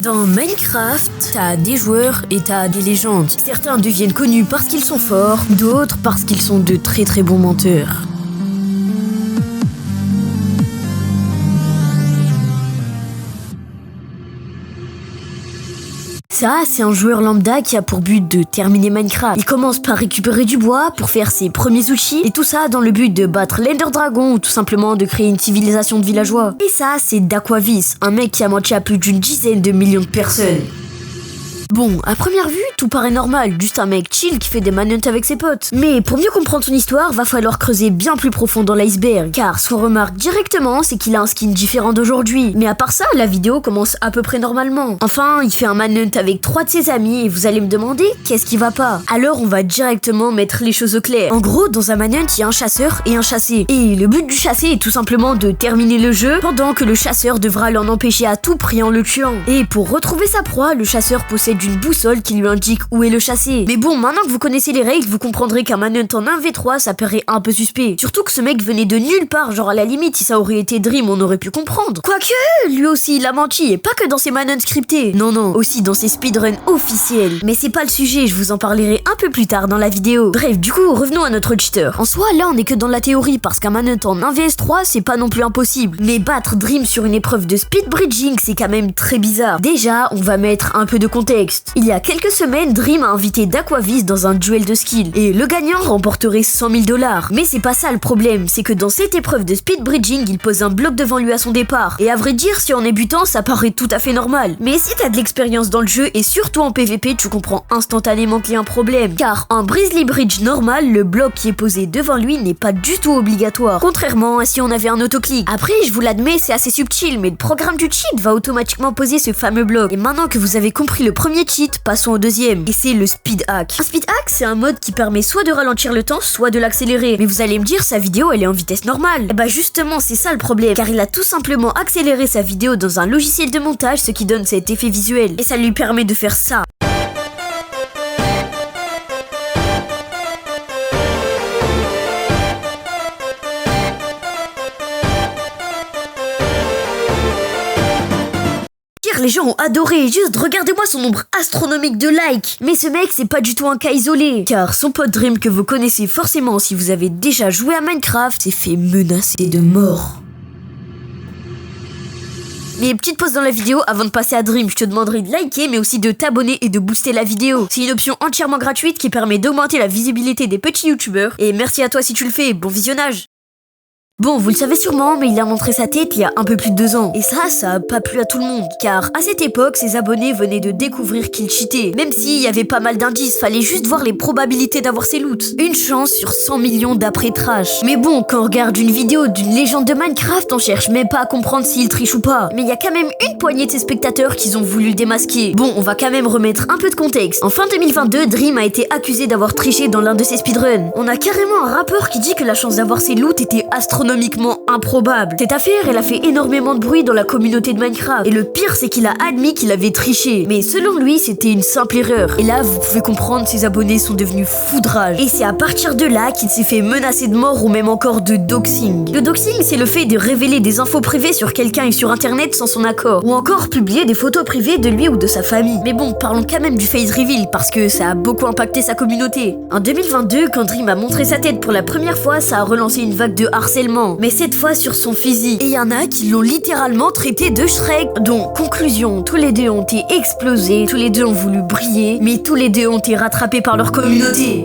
Dans Minecraft, t'as des joueurs et t'as des légendes. Certains deviennent connus parce qu'ils sont forts, d'autres parce qu'ils sont de très très bons menteurs. Ça, c'est un joueur lambda qui a pour but de terminer Minecraft. Il commence par récupérer du bois pour faire ses premiers outils, et tout ça dans le but de battre l'Ender Dragon ou tout simplement de créer une civilisation de villageois. Et ça, c'est Daquavis, un mec qui a menti à plus d'une dizaine de millions de personnes. Bon, à première vue, tout paraît normal, juste un mec chill qui fait des manhunt avec ses potes. Mais pour mieux comprendre son histoire, va falloir creuser bien plus profond dans l'iceberg, car ce qu'on remarque directement, c'est qu'il a un skin différent d'aujourd'hui. Mais à part ça, la vidéo commence à peu près normalement. Enfin, il fait un manhunt avec 3 de ses amis, et vous allez me demander, qu'est-ce qui va pas? Alors on va directement mettre les choses au clair. En gros, dans un manhunt, il y a un chasseur et un chassé. Et le but du chassé est tout simplement de terminer le jeu, pendant que le chasseur devra l'en empêcher à tout prix en le tuant. Et pour retrouver sa proie, le chasseur possède une boussole qui lui indique où est le chassé. Mais bon, maintenant que vous connaissez les règles, vous comprendrez qu'un manhunt en 1v3, ça paraît un peu suspect. Surtout que ce mec venait de nulle part, genre à la limite, si ça aurait été Dream, on aurait pu comprendre. Quoique, lui aussi, il a menti, et pas que dans ses manhunts scriptés. Non, aussi dans ses speedruns officiels. Mais c'est pas le sujet, je vous en parlerai un peu plus tard dans la vidéo. Bref, du coup, revenons à notre cheater. En soi, là, on est que dans la théorie, parce qu'un manhunt en 1vs3, c'est pas non plus impossible. Mais battre Dream sur une épreuve de speed bridging, c'est quand même très bizarre. Déjà, on va mettre un peu de contexte. Il y a quelques semaines, Dream a invité Daquavis dans un duel de skill, et le gagnant remporterait 100 000 $. Mais c'est pas ça le problème, c'est que dans cette épreuve de speed bridging, il pose un bloc devant lui à son départ. Et à vrai dire, si en débutant, ça paraît tout à fait normal. Mais si t'as de l'expérience dans le jeu, et surtout en PVP, tu comprends instantanément qu'il y a un problème. Car en Brisley Bridge normal, le bloc qui est posé devant lui n'est pas du tout obligatoire. Contrairement à si on avait un autoclic. Après, je vous l'admets, c'est assez subtil, mais le programme du cheat va automatiquement poser ce fameux bloc. Et maintenant que vous avez compris le premier cheat, passons au deuxième, et c'est le speed hack. Un speed hack, c'est un mode qui permet soit de ralentir le temps, soit de l'accélérer. Mais vous allez me dire, sa vidéo, elle est en vitesse normale. Et bah justement, c'est ça le problème, car il a tout simplement accéléré sa vidéo dans un logiciel de montage, ce qui donne cet effet visuel. Et ça lui permet de faire ça. Les gens ont adoré, juste regardez-moi son nombre astronomique de likes. Mais ce mec, c'est pas du tout un cas isolé, car son pote Dream, que vous connaissez forcément si vous avez déjà joué à Minecraft, s'est fait menacer de mort. Mais petite pause dans la vidéo avant de passer à Dream, je te demanderai de liker mais aussi de t'abonner et de booster la vidéo. C'est une option entièrement gratuite qui permet d'augmenter la visibilité des petits youtubeurs. Et merci à toi si tu le fais, bon visionnage. Bon, vous le savez sûrement, mais il a montré sa tête il y a un peu plus de 2 ans. Et ça a pas plu à tout le monde. Car à cette époque, ses abonnés venaient de découvrir qu'il cheatait. Même s'il y avait pas mal d'indices, fallait juste voir les probabilités d'avoir ses loots. Une chance sur 100 millions d'après trash. Mais bon, quand on regarde une vidéo d'une légende de Minecraft, on cherche même pas à comprendre s'il triche ou pas. Mais il y a quand même une poignée de ses spectateurs qui ont voulu le démasquer. Bon, on va quand même remettre un peu de contexte. En fin 2022, Dream a été accusé d'avoir triché dans l'un de ses speedruns. On a carrément un rappeur qui dit que la chance d'avoir ses loots était astronomique. Improbable. Cette affaire, elle a fait énormément de bruit dans la communauté de Minecraft. Et le pire, c'est qu'il a admis qu'il avait triché. Mais selon lui, c'était une simple erreur. Et là, vous pouvez comprendre, ses abonnés sont devenus fous de rage. Et c'est à partir de là qu'il s'est fait menacer de mort ou même encore de doxing. Le doxing, c'est le fait de révéler des infos privées sur quelqu'un et sur internet sans son accord. Ou encore publier des photos privées de lui ou de sa famille. Mais bon, parlons quand même du face reveal parce que ça a beaucoup impacté sa communauté. En 2022, quand Dream a montré sa tête pour la première fois, ça a relancé une vague de harcèlement. Mais cette fois sur son physique. Et il y en a qui l'ont littéralement traité de Shrek. Donc, conclusion, tous les deux ont été explosés, tous les deux ont voulu briller, mais tous les deux ont été rattrapés par leur communauté.